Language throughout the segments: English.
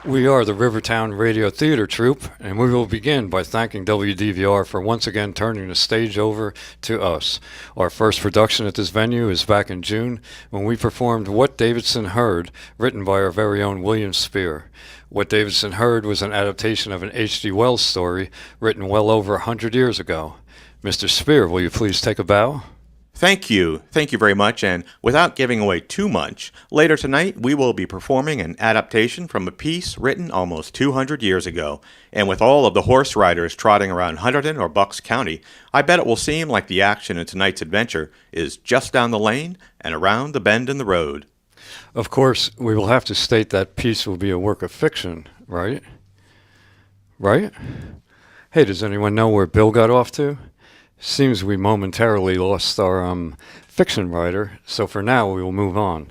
We are the Rivertown Radio Theater Troupe, and we will begin by thanking WDVR for once again turning the stage over to us. Our first production at this venue is back in June when we performed What Davidson Heard, written by our very own William Spear. What Davidson Heard was an adaptation of an H.G. Wells story written well over 100 years ago. Mr. Spear, will you please take a bow? Thank you. Thank you very much. And without giving away too much, later tonight we will be performing an adaptation from a piece written almost 200 years ago. And with all of the horse riders trotting around Hunterdon or Bucks County, I bet it will seem like the action in tonight's adventure is just down the lane and around the bend in the road. Of course, we will have to state that piece will be a work of fiction, right? Right? Hey, does anyone know where Bill got off to? Seems we momentarily lost our fiction writer, so for now we will move on.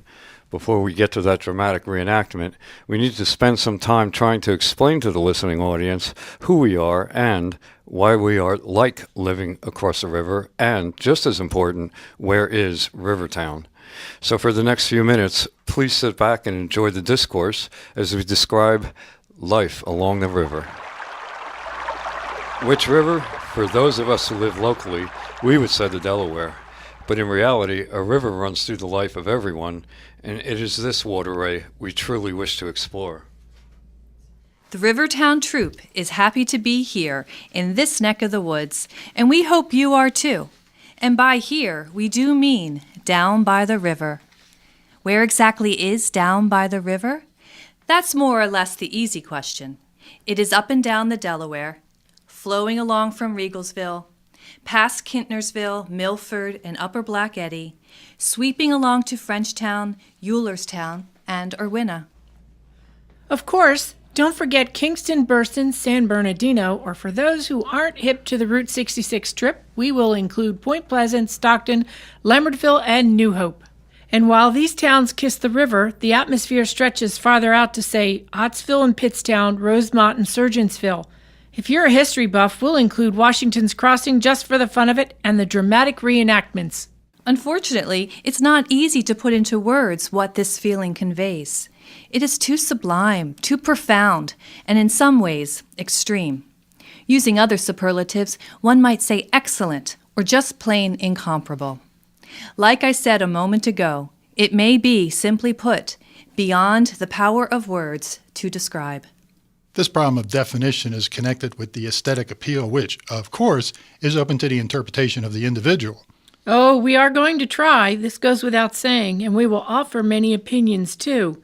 Before we get to that dramatic reenactment, we need to spend some time trying to explain to the listening audience who we are and why we are like living across the river, and, just as important, where is Rivertown. So for the next few minutes, please sit back and enjoy the discourse as we describe life along the river. Which river? For those of us who live locally, we would say the Delaware. But in reality, a river runs through the life of everyone, and it is this waterway we truly wish to explore. The Rivertown Troupe is happy to be here in this neck of the woods, and we hope you are too. And by here, we do mean down by the river. Where exactly is down by the river? That's more or less the easy question. It is up and down the Delaware, flowing along from Riegelsville, past Kintnersville, Milford, and Upper Black Eddy, sweeping along to Frenchtown, Eulerstown, and Irwina. Of course, don't forget Kingston, Burston, San Bernardino, or for those who aren't hip to the Route 66 trip, we will include Point Pleasant, Stockton, Leonardville, and New Hope. And while these towns kiss the river, the atmosphere stretches farther out to, say, Ottsville and Pittstown, Rosemont, and Surgeonsville. If you're a history buff, we'll include Washington's Crossing just for the fun of it and the dramatic reenactments. Unfortunately, it's not easy to put into words what this feeling conveys. It is too sublime, too profound, and in some ways, extreme. Using other superlatives, one might say excellent or just plain incomparable. Like I said a moment ago, it may be, simply put, beyond the power of words to describe. This problem of definition is connected with the aesthetic appeal, which, of course, is open to the interpretation of the individual. Oh, we are going to try, this goes without saying, and we will offer many opinions too.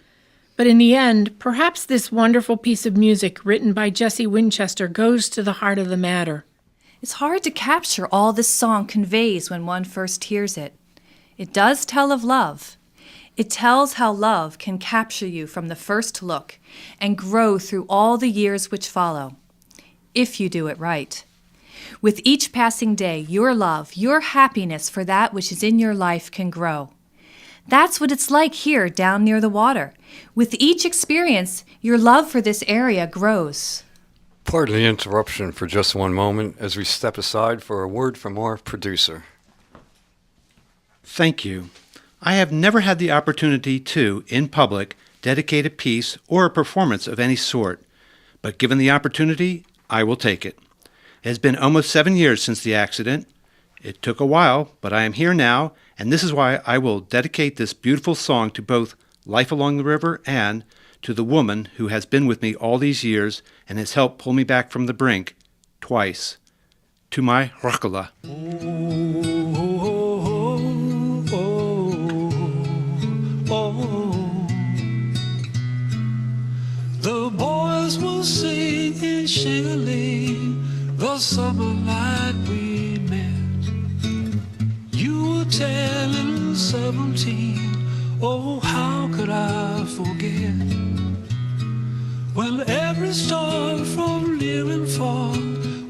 But in the end, perhaps this wonderful piece of music written by Jesse Winchester goes to the heart of the matter. It's hard to capture all this song conveys when one first hears it. It does tell of love. It tells how love can capture you from the first look and grow through all the years which follow, if you do it right. With each passing day, your love, your happiness for that which is in your life can grow. That's what it's like here down near the water. With each experience, your love for this area grows. Pardon the interruption for just one moment as we step aside for a word from our producer. Thank you. I have never had the opportunity to, in public, dedicate a piece or a performance of any sort, but given the opportunity, I will take it. It has been almost 7 years since the accident. It took a while, but I am here now, and this is why I will dedicate this beautiful song to both Life Along the River and to the woman who has been with me all these years and has helped pull me back from the brink twice. To my Rockala. The boys will sing in Shilling the summer night we met. You were 10 and 17, oh how could I forget? When every star from near and far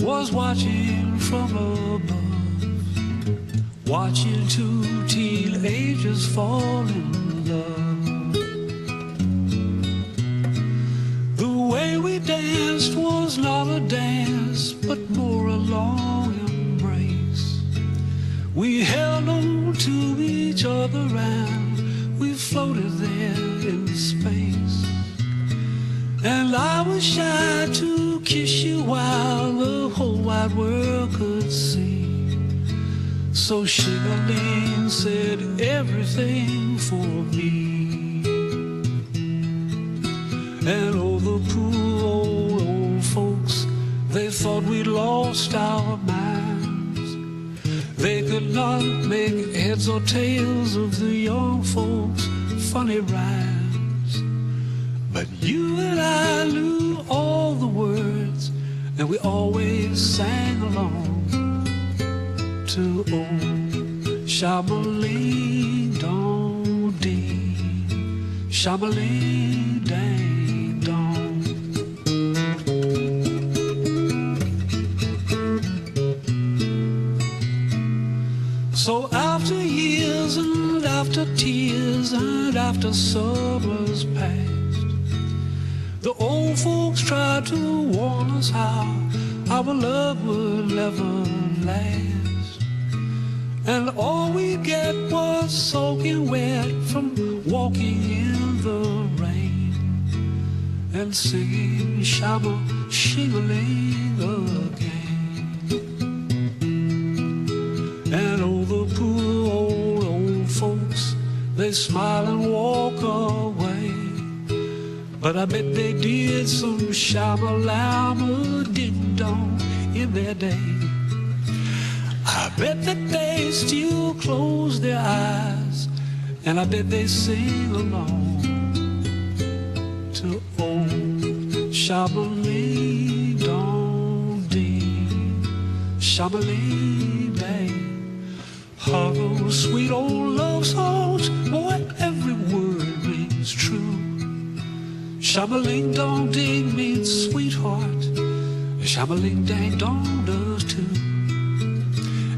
was watching from above, watching two teenagers fall in love. The way we danced was not a dance, but more a long embrace. We held on to each other and we floated there in space. And while the whole wide world could see. So Sugarling said everything for me. And oh, the poor old folks, they thought we'd lost our minds. They could not make heads or tails of the young folks' funny rhymes. But you and I knew all the words, and we always sang along to old Shabba-ling Dong Dee, Shabba-ling Dang Dong. So after years and after tears and after summers past, the old folks tried to warn us how our love would never last. And all we get was soaking wet from walking in the rain and singing Shabba Shing-a-ling again. And oh, the poor old folks, they smile and walk away. But I bet they did some Shabba-lama ding-dong in their day. I bet that they still close their eyes, and I bet they sing along to old Shabba-ling Dong Dee, Shabba-ling Dang. All those sweet old love songs, boy, every word rings true. Shabba-ling Dong Ding means sweetheart, Shabba-ling Dang Dong does too.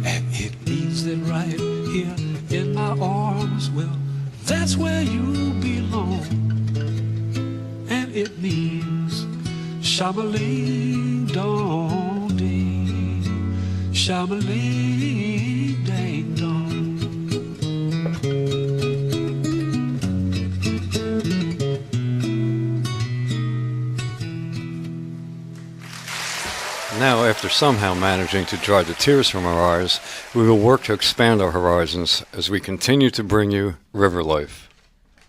And it means that right here in my arms, well, that's where you belong. And it means Shabba-ling Dong Ding, Shabba-ling Dang Dong. Now, after somehow managing to dry the tears from our eyes, we will work to expand our horizons as we continue to bring you River Life.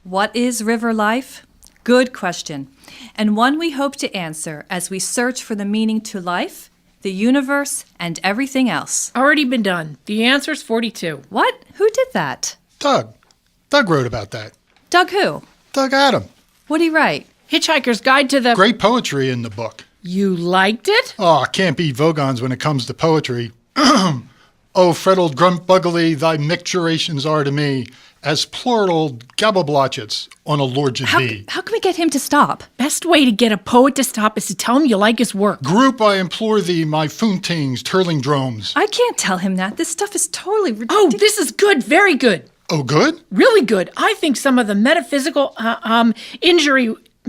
What is river life? Good question, and one we hope to answer as we search for the meaning to life, the universe, and everything else. Already been done. The answer's 42. What? Who did that? Doug. Doug wrote about that. Doug who? Doug Adam. What'd he write? Hitchhiker's Guide to the... Great poetry in the book. You liked it? Oh, I can't beat Vogons when it comes to poetry. Oh, Freddled grunt buggily, thy micturations are to me, as plural gabbleblotchets on a lordship be. How can we get him to stop? Best way to get a poet to stop is to tell him you like his work. Group, I implore thee, my foontings, turling dromes. I can't tell him that. This stuff is totally Oh, ridiculous. this is good. Very good. Oh, good? Really good. I think some of the metaphysical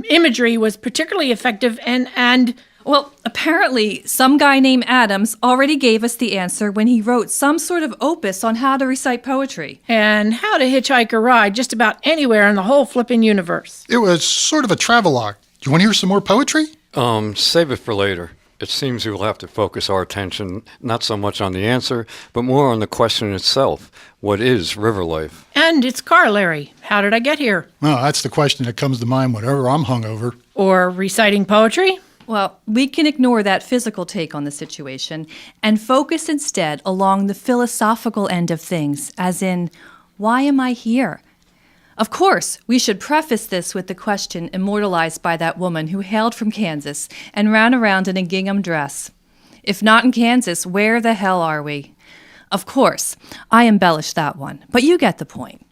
imagery was particularly effective and Well, apparently, some guy named Adams already gave us the answer when he wrote some sort of opus on how to recite poetry. how to hitchhike a ride just about anywhere in the whole flippin' universe. It was sort of a travelogue. Do you want to hear some more poetry? Save it for later. It seems we will have to focus our attention not so much on the answer, but more on the question itself. What is river life? And it's car, Larry. How did I get here? Well, that's the question that comes to mind whenever I'm hungover. Or reciting poetry? Well, we can ignore that physical take on the situation and focus instead along the philosophical end of things, as in, why am I here? Of course, we should preface this with the question immortalized by that woman who hailed from Kansas and ran around in a gingham dress. If not in Kansas, where the hell are we? Of course, I embellished that one, but you get the point.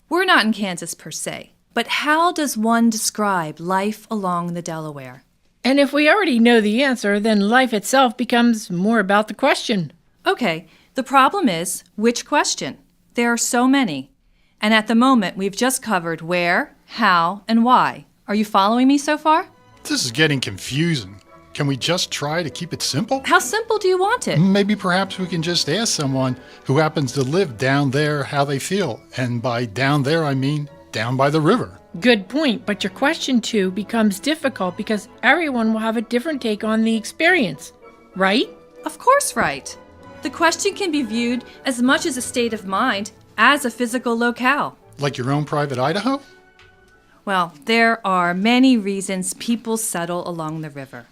We're not in Kansas per se, but how does one describe life along the Delaware? And if we already know the answer, then life itself becomes more about the question. Okay, the problem is, which question? There are so many. And at the moment, we've just covered where, how, and why. Are you following me so far? This is getting confusing. Can we just try to keep it simple? How simple do you want it? Maybe perhaps we can just ask someone who happens to live down there how they feel. And by down there, I mean down by the river. Good point, but your question too becomes difficult because everyone will have a different take on the experience, right? Of course, right. The question can be viewed as much as a state of mind as a physical locale. Like your own private Idaho? Well, there are many reasons people settle along the river.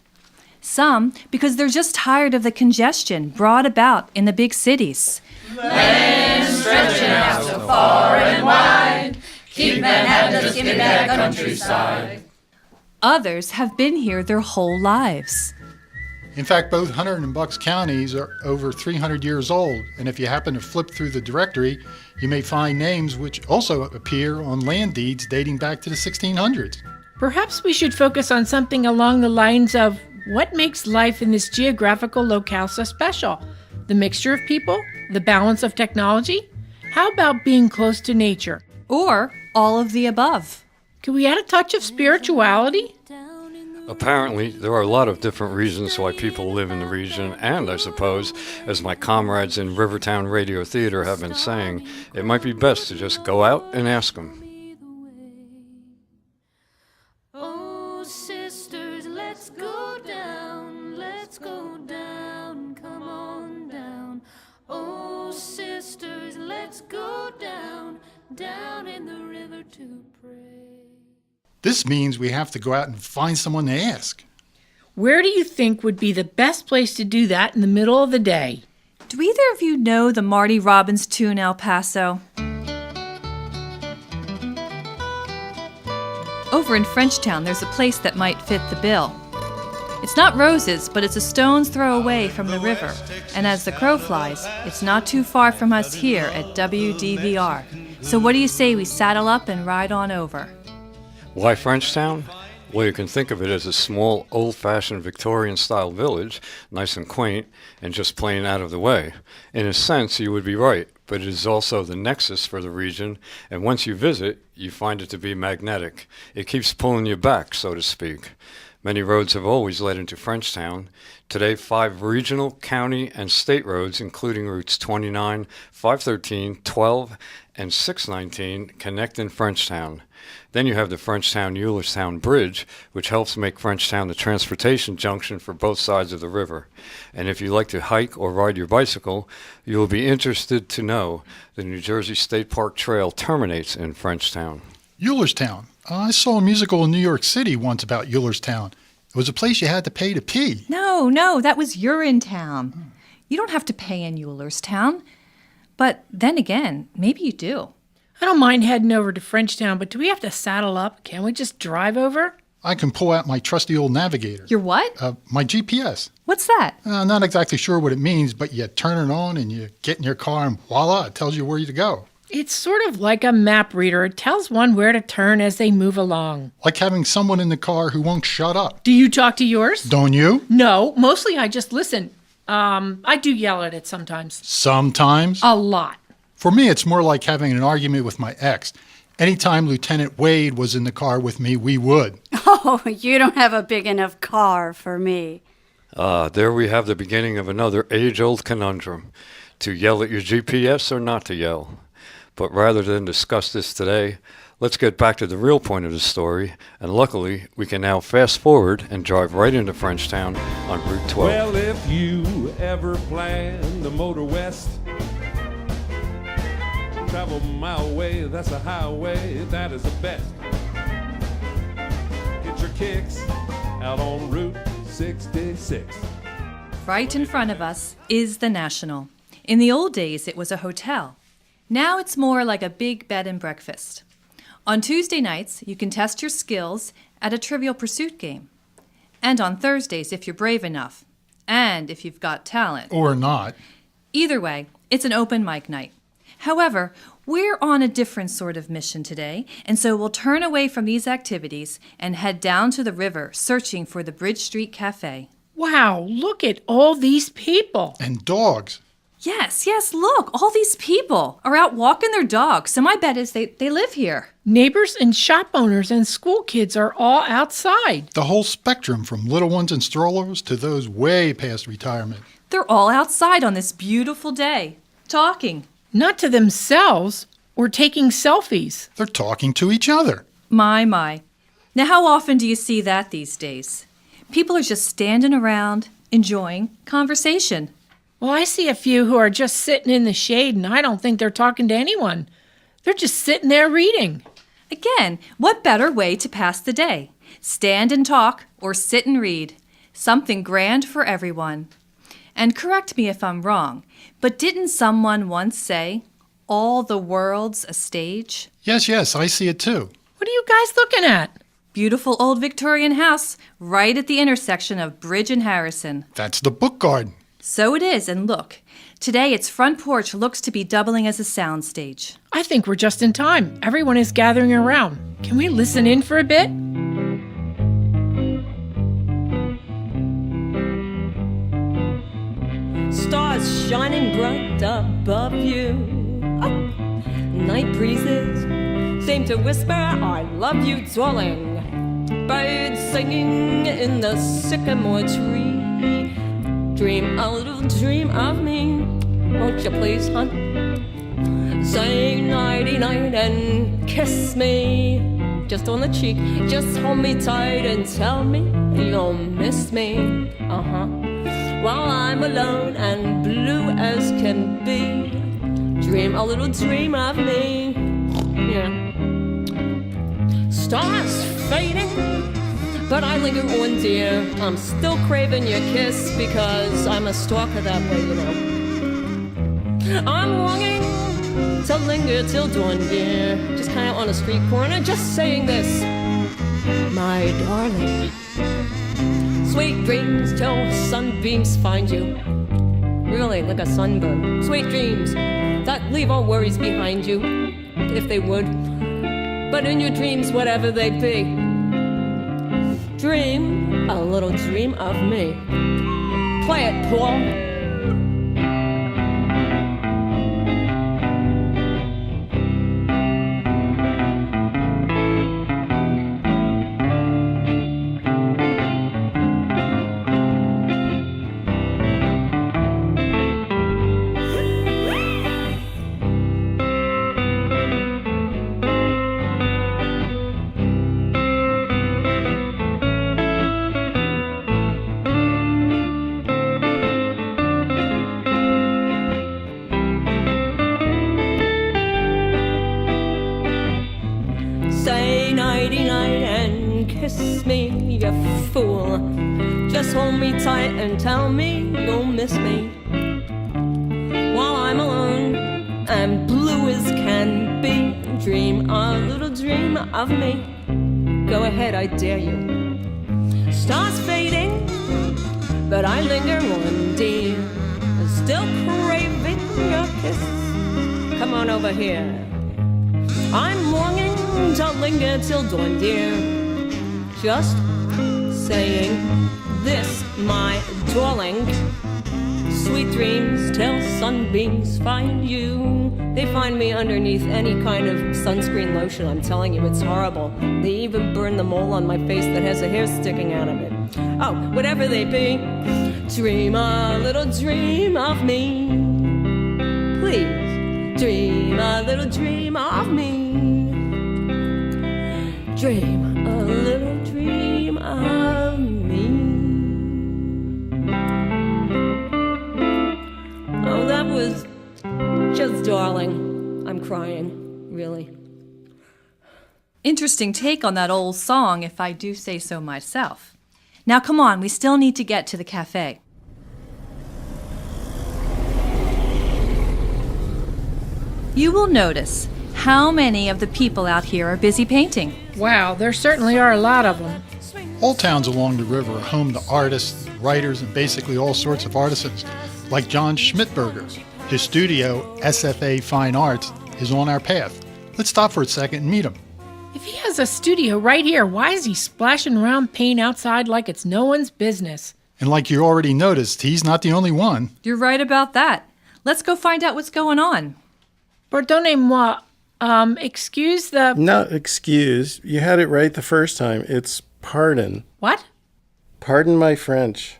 Some because they're just tired of the congestion brought about in the big cities. Land stretching out so far and wide, keep Manhattan just in that countryside. Others have been here their whole lives. In fact, both Hunter and Bucks counties are over 300 years old, and if you happen to flip through the directory, you may find names which also appear on land deeds dating back to the 1600s. Perhaps we should focus on something along the lines of what makes life in this geographical locale so special? The mixture of people? The balance of technology? How about being close to nature? Or all of the above. Can we add a touch of spirituality? Apparently, there are a lot of different reasons why people live in the region, and I suppose, as my comrades in Rivertown Radio Theater have been saying, it might be best to just go out and ask them. Oh, sisters, let's go down, come on down. Oh, sisters, let's go down in the river to pray. This means we have to go out and find someone to ask. Where do you think would be the best place to do that in the middle of the day? Do either of you know the Marty Robbins tune El Paso? Over in Frenchtown, there's a place that might fit the bill. It's not roses, but it's a stone's throw away from the river. And as the crow flies, it's not too far from us here at WDVR. So what do you say we saddle up and ride on over? Why Frenchtown? Well, you can think of it as a small, old-fashioned Victorian-style village, nice and quaint, and just plain out of the way. In a sense, you would be right, but it is also the nexus for the region, and once you visit, you find it to be magnetic. It keeps pulling you back, so to speak. Many roads have always led into Frenchtown. Today, 5 regional, county, and state roads, including routes 29, 513, 12, and 619, connect in Frenchtown. Then you have the Frenchtown-Eulerstown Bridge, which helps make Frenchtown the transportation junction for both sides of the river. And if you like to hike or ride your bicycle, you will be interested to know the New Jersey State Park Trail terminates in Frenchtown. Eulerstown. I saw a musical in New York City once about Eulerstown. It was a place you had to pay to pee. No, that was Urinetown. You don't have to pay in Eulerstown. But then again, maybe you do. I don't mind heading over to Frenchtown, but do we have to saddle up? Can't we just drive over? I can pull out my trusty old navigator. Your what? My GPS. What's that? I'm not exactly sure what it means, but you turn it on and you get in your car and voila, it tells you where to go. It's sort of like a map reader. It tells one where to turn as they move along. Like having someone in the car who won't shut up. Do you talk to yours? Don't you? No, mostly I just listen. I do yell at it sometimes. Sometimes. A lot. For me, it's more like having an argument with my ex. Anytime Lieutenant Wade was in the car with me, we would. Oh, you don't have a big enough car for me. There we have the beginning of another age-old conundrum. To yell at your GPS or not to yell? But rather than discuss this today, let's get back to the real point of the story, and luckily, we can now fast forward and drive right into Frenchtown on Route 12. Well, if you ever plan to motor west, travel my way, that's a highway, that is the best. Get your kicks out on Route 66. Right in front of us is the National. In the old days, it was a hotel. Now it's more like a big bed and breakfast. On Tuesday nights, you can test your skills at a Trivial Pursuit game. And on Thursdays, if you're brave enough. And if you've got talent. Or not. Either way, it's an open mic night. However, we're on a different sort of mission today, and so we'll turn away from these activities and head down to the river searching for the Bridge Street Cafe. Wow, look at all these people. And dogs. Yes, look, all these people are out walking their dogs, so my bet is they live here. Neighbors and shop owners and school kids are all outside. The whole spectrum, from little ones in strollers to those way past retirement. They're all outside on this beautiful day, talking. Not to themselves or taking selfies. They're talking to each other. My. Now, how often do you see that these days? People are just standing around, enjoying conversation. Well, I see a few who are just sitting in the shade, and I don't think they're talking to anyone. They're just sitting there reading. Again, what better way to pass the day? Stand and talk or sit and read. Something grand for everyone. And correct me if I'm wrong, but didn't someone once say, all the world's a stage? Yes, I see it too. What are you guys looking at? Beautiful old Victorian house right at the intersection of Bridge and Harrison. That's the book garden. So it is, and look, today its front porch looks to be doubling as a soundstage. I think we're just in time. Everyone is gathering around. Can we listen in for a bit? Stars shining bright above you. Night breezes seem to whisper, I love you, darling. Birds singing in the sycamore tree. Dream a little dream of me, won't you please, hon? Say nighty-night and kiss me, just on the cheek. Just hold me tight and tell me you'll miss me. While I'm alone and blue as can be, dream a little dream of me. Yeah. Stars fading, but I linger on, dear. I'm still craving your kiss because I'm a stalker that way, you know. I'm longing to linger till dawn, dear. Just kind of on a street corner, just saying this. My darling, sweet dreams till sunbeams find you. Really, like a sunburn. Sweet dreams that leave all worries behind you, if they would. But in your dreams, whatever they be, dream a little dream of me. Play it, Paul. Say nighty-night and kiss me, you fool. Just hold me tight and tell me you'll miss me. While I'm alone and blue as can be, dream a little dream of me. Go ahead, I dare you. Stars fading, but I linger on, dear. Still craving your kiss. Come on over here. I'm longing to linger till dawn, dear. Just saying this, my darling. Sweet dreams till sunbeams find you. They find me underneath any kind of sunscreen lotion. I'm telling you, it's horrible. They even burn the mole on my face that has a hair sticking out of it. Oh, whatever they be, dream a little dream of me. Please, dream a little dream of me. Dream a little dream of me. Oh, that was just darling. I'm crying, really. Interesting take on that old song, if I do say so myself. Now come on, we still need to get to the cafe. You will notice how many of the people out here are busy painting. Wow, there certainly are a lot of them. All towns along the river are home to artists, writers, and basically all sorts of artisans, like John Schmidberger. His studio, SFA Fine Arts, is on our path. Let's stop for a second and meet him. If he has a studio right here, why is he splashing around paint outside like it's no one's business? And like you already noticed, he's not the only one. You're right about that. Let's go find out what's going on. Pardonnez-moi. Excuse the... Not excuse. You had it right the first time. It's pardon. What? Pardon my French.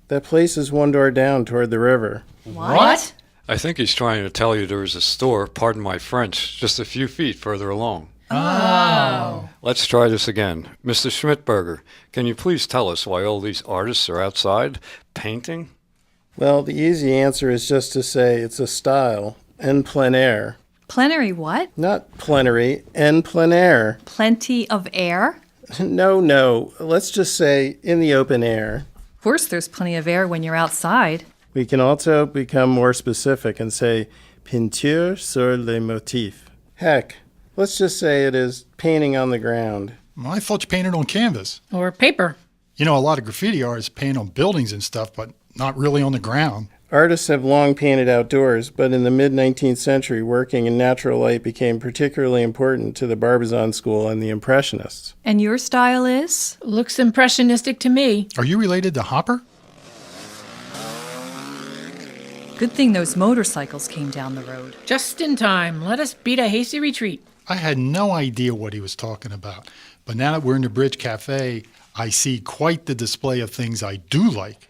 That place is one door down toward the river. What? I think he's trying to tell you there is a store, pardon my French, just a few feet further along. Oh. Let's try this again. Mr. Schmidberger, can you please tell us why all these artists are outside painting? Well, the easy answer is just to say it's a style, en plein air. Plenary what? Not plenary, en plein air. Plenty of air? No. Let's just say in the open air. Of course, there's plenty of air when you're outside. We can also become more specific and say peinture sur les motifs. Heck, let's just say it is painting on the ground. Well, I thought you painted on canvas. Or paper. You know, a lot of graffiti artists paint on buildings and stuff, but not really on the ground. Artists have long painted outdoors, but in the mid-19th century, working in natural light became particularly important to the Barbizon School and the Impressionists. And your style is? Looks impressionistic to me. Are you related to Hopper? Good thing those motorcycles came down the road. Just in time. Let us beat a hasty retreat. I had no idea what he was talking about. But now that we're in the Bridge Cafe, I see quite the display of things I do like.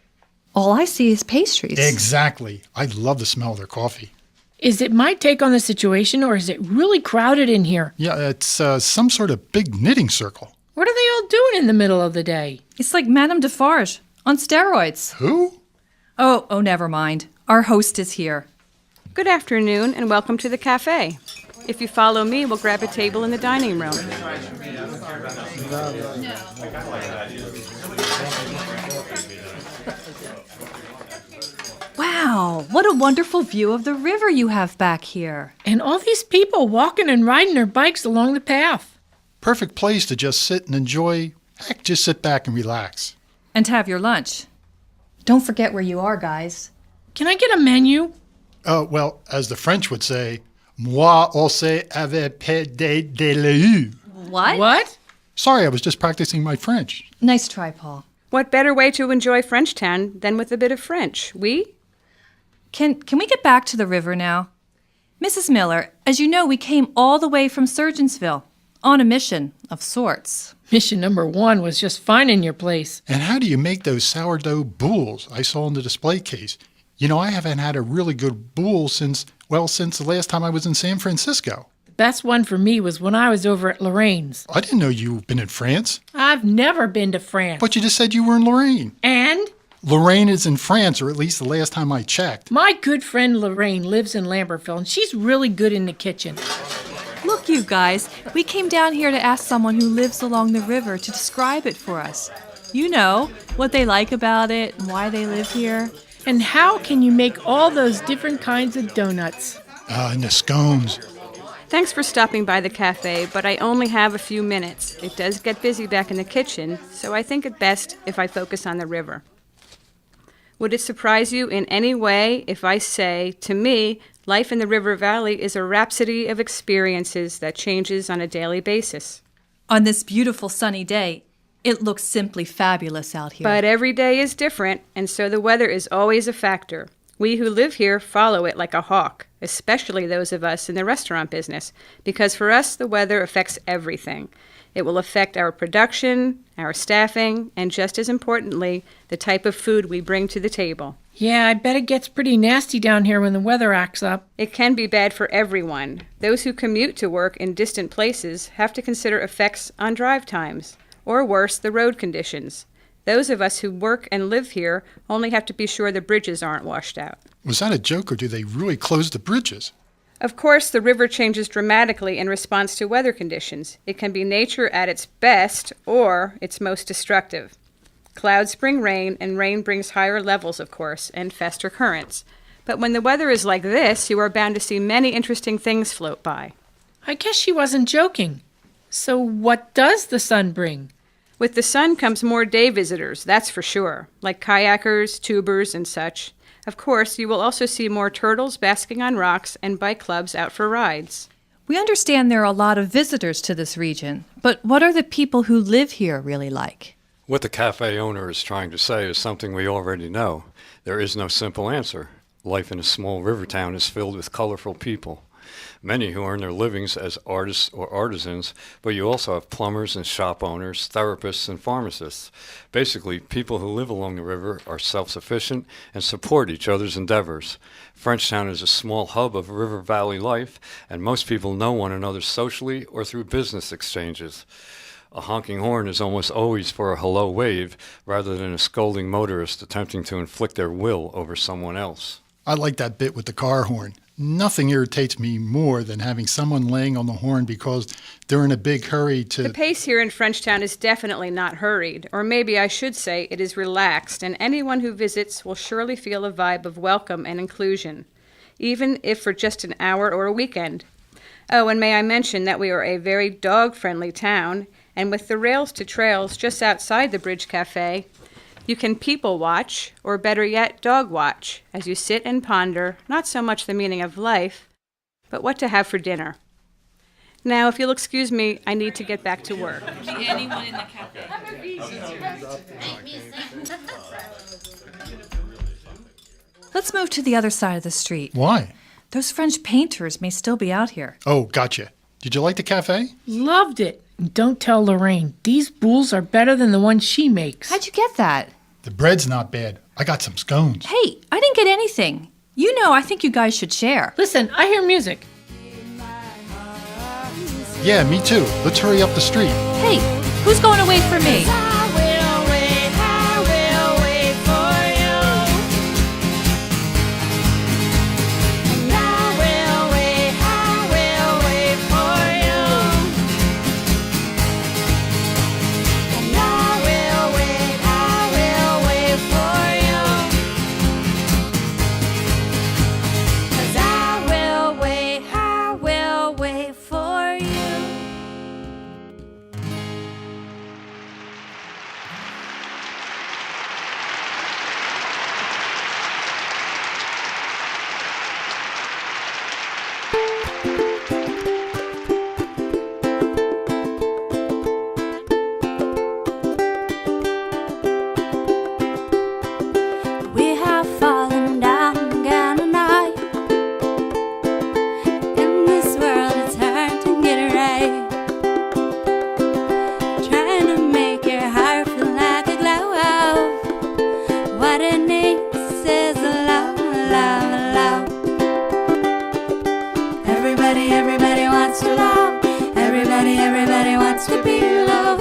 All I see is pastries. Exactly. I love the smell of their coffee. Is it my take on the situation, or is it really crowded in here? Yeah, it's some sort of big knitting circle. What are they all doing in the middle of the day? It's like Madame Defarge on steroids. Who? Oh, never mind. Our host is here. Good afternoon and welcome to the cafe. If you follow me, we'll grab a table in the dining room. Wow, what a wonderful view of the river you have back here. And all these people walking and riding their bikes along the path. Perfect place to just sit and enjoy. Heck, just sit back and relax. And have your lunch. Don't forget where you are, guys. Can I get a menu? Well, as the French would say, moi aussi avec peu de l'eau. What? What? Sorry, I was just practicing my French. Nice try, Paul. What better way to enjoy Frenchtown than with a bit of French? Oui? Can we get back to the river now? Mrs. Miller, as you know, we came all the way from Surgeonsville on a mission of sorts. Mission number 1 was just finding your place. And how do you make those sourdough boules I saw in the display case? You know, I haven't had a really good boule since the last time I was in San Francisco. The best one for me was when I was over at Lorraine's. I didn't know you've been in France. I've never been to France. But you just said you were in Lorraine. And? Lorraine is in France, or at least the last time I checked. My good friend Lorraine lives in Lambertville, and she's really good in the kitchen. Look, you guys, we came down here to ask someone who lives along the river to describe it for us. You know, what they like about it and why they live here. And how can you make all those different kinds of donuts? And the scones. Thanks for stopping by the cafe, but I only have a few minutes. It does get busy back in the kitchen, so I think it best if I focus on the river. Would it surprise you in any way if I say, to me, life in the river valley is a rhapsody of experiences that changes on a daily basis? On this beautiful sunny day, it looks simply fabulous out here. But every day is different, and so the weather is always a factor. We who live here follow it like a hawk, especially those of us in the restaurant business, because for us the weather affects everything. It will affect our production, our staffing, and just as importantly, the type of food we bring to the table. Yeah, I bet it gets pretty nasty down here when the weather acts up. It can be bad for everyone. Those who commute to work in distant places have to consider effects on drive times, or worse, the road conditions. Those of us who work and live here only have to be sure the bridges aren't washed out. Was that a joke, or do they really close the bridges? Of course, the river changes dramatically in response to weather conditions. It can be nature at its best or its most destructive. Clouds bring rain, and rain brings higher levels, of course, and faster currents. But when the weather is like this, you are bound to see many interesting things float by. I guess she wasn't joking. So what does the sun bring? With the sun comes more day visitors, that's for sure, like kayakers, tubers, and such. Of course, you will also see more turtles basking on rocks and bike clubs out for rides. We understand there are a lot of visitors to this region, but what are the people who live here really like? What the cafe owner is trying to say is something we already know. There is no simple answer. Life in a small river town is filled with colorful people. many who earn their livings as artists or artisans, but you also have plumbers and shop owners, therapists and pharmacists. Basically, people who live along the river are self-sufficient and support each other's endeavors. Frenchtown is a small hub of river valley life, and most people know one another socially or through business exchanges. A honking horn is almost always for a hello wave rather than a scolding motorist attempting to inflict their will over someone else. I like that bit with the car horn. Nothing irritates me more than having someone laying on the horn because they're in a big hurry to... The pace here in Frenchtown is definitely not hurried, or maybe I should say it is relaxed, and anyone who visits will surely feel a vibe of welcome and inclusion, even if for just an hour or a weekend. Oh, and may I mention that we are a very dog-friendly town, and with the rails to trails just outside the Bridge Cafe, you can people watch, or better yet, dog watch, as you sit and ponder not so much the meaning of life, but what to have for dinner. Now, if you'll excuse me, I need to get back to work. Anyone in the cafe? Let's move to the other side of the street. Why? Those French painters may still be out here. Oh, gotcha. Did you like the cafe? Loved it. Don't tell Lorraine. These boules are better than the ones she makes. How'd you get that? The bread's not bad. I got some scones. Hey, I didn't get anything. You know, I think you guys should share. Listen, I hear music. Yeah, me too. Let's hurry up the street. Hey, who's going to wait for me? Everybody wants to love. Everybody wants to be loved.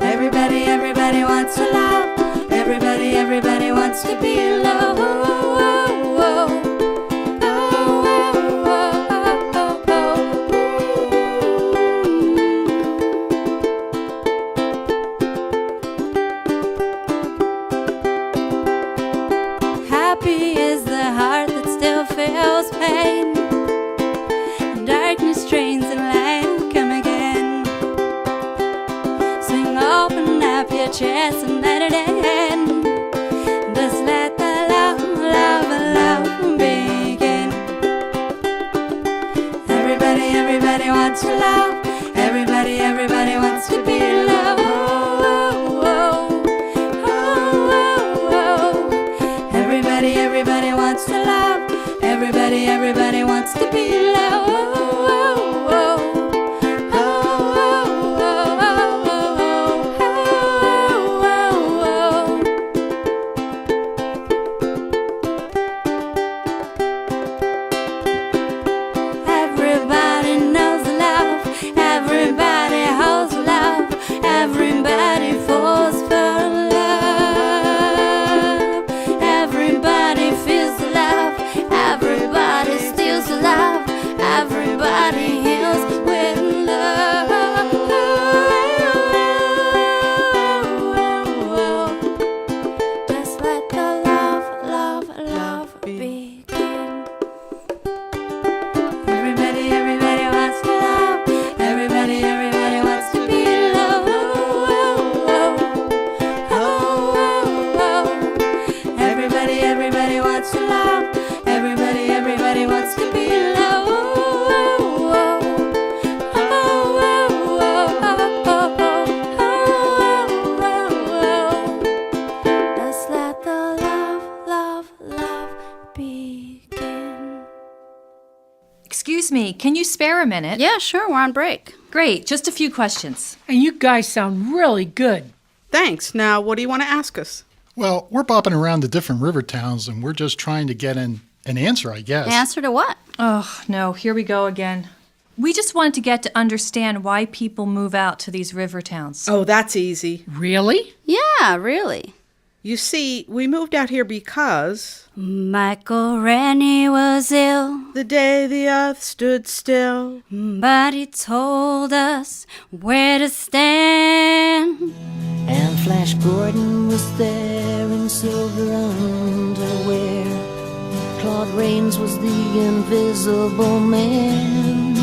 Everybody wants to love. Everybody wants to be loved. Happy is the heart that still feels pain. Darkness drains and light will come again. Swing open up your chest and let it in. Just let the love begin. Everybody wants to love. Everybody wants to be loved. Everybody wants to love. Everybody wants to be loved. Everybody knows love. Excuse me, can you spare a minute? Yeah, sure, we're on break. Great, just a few questions. And you guys sound really good. Thanks. Now, what do you want to ask us? Well, we're bopping around the different river towns, and we're just trying to get an answer, I guess. Answer to what? Oh, no, here we go again. We just wanted to get to understand why people move out to these river towns. Oh, that's easy. Really? Yeah, really. You see, we moved out here because Michael Rennie was ill the day the earth stood still, but he told us where to stand. And Flash Gordon was there in silver underwear. Claude Rains was the invisible man.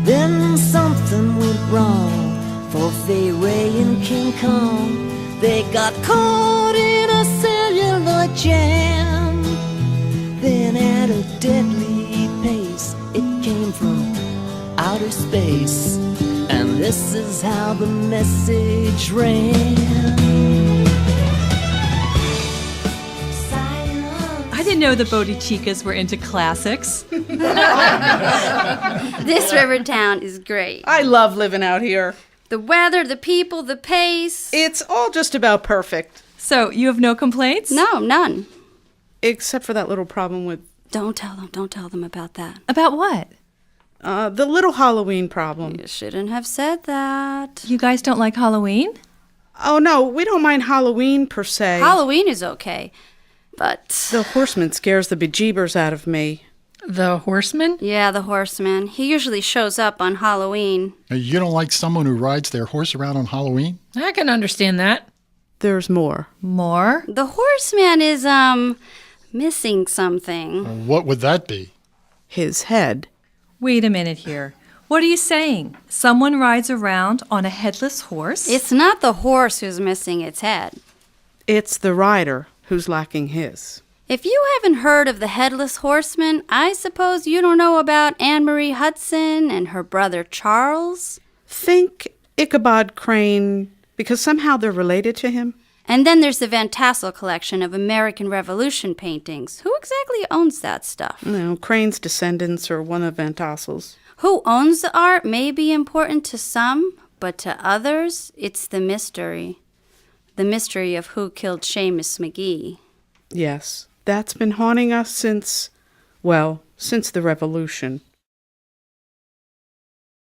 Then something went wrong for Fay Ray and King Kong. They got caught in a cellular jam. Then at a deadly pace, it came from outer space. And this is how the message ran. I didn't know the Bodichicas were into classics. This river town is great. I love living out here. The weather, the people, the pace. It's all just about perfect. So, you have no complaints? No, none. Except for that little problem with... Don't tell them about that. About what? The little Halloween problem. You shouldn't have said that. You guys don't like Halloween? Oh, no, we don't mind Halloween per se. Halloween is okay, but... The horseman scares the bejeebers out of me. The horseman? Yeah, the horseman. He usually shows up on Halloween. You don't like someone who rides their horse around on Halloween? I can understand that. There's more. More? The horseman is, missing something. What would that be? His head. Wait a minute here. What are you saying? Someone rides around on a headless horse? It's not the horse who's missing its head. It's the rider who's lacking his. If you haven't heard of the Headless Horseman, I suppose you don't know about Anne-Marie Hudson and her brother Charles? Think Ichabod Crane, because somehow they're related to him. And then there's the Van Tassel collection of American Revolution paintings. Who exactly owns that stuff? No, Crane's descendants are one of Van Tassel's. Who owns the art may be important to some, but to others, it's the mystery. The mystery of who killed Seamus McGee. Yes, that's been haunting us since the Revolution.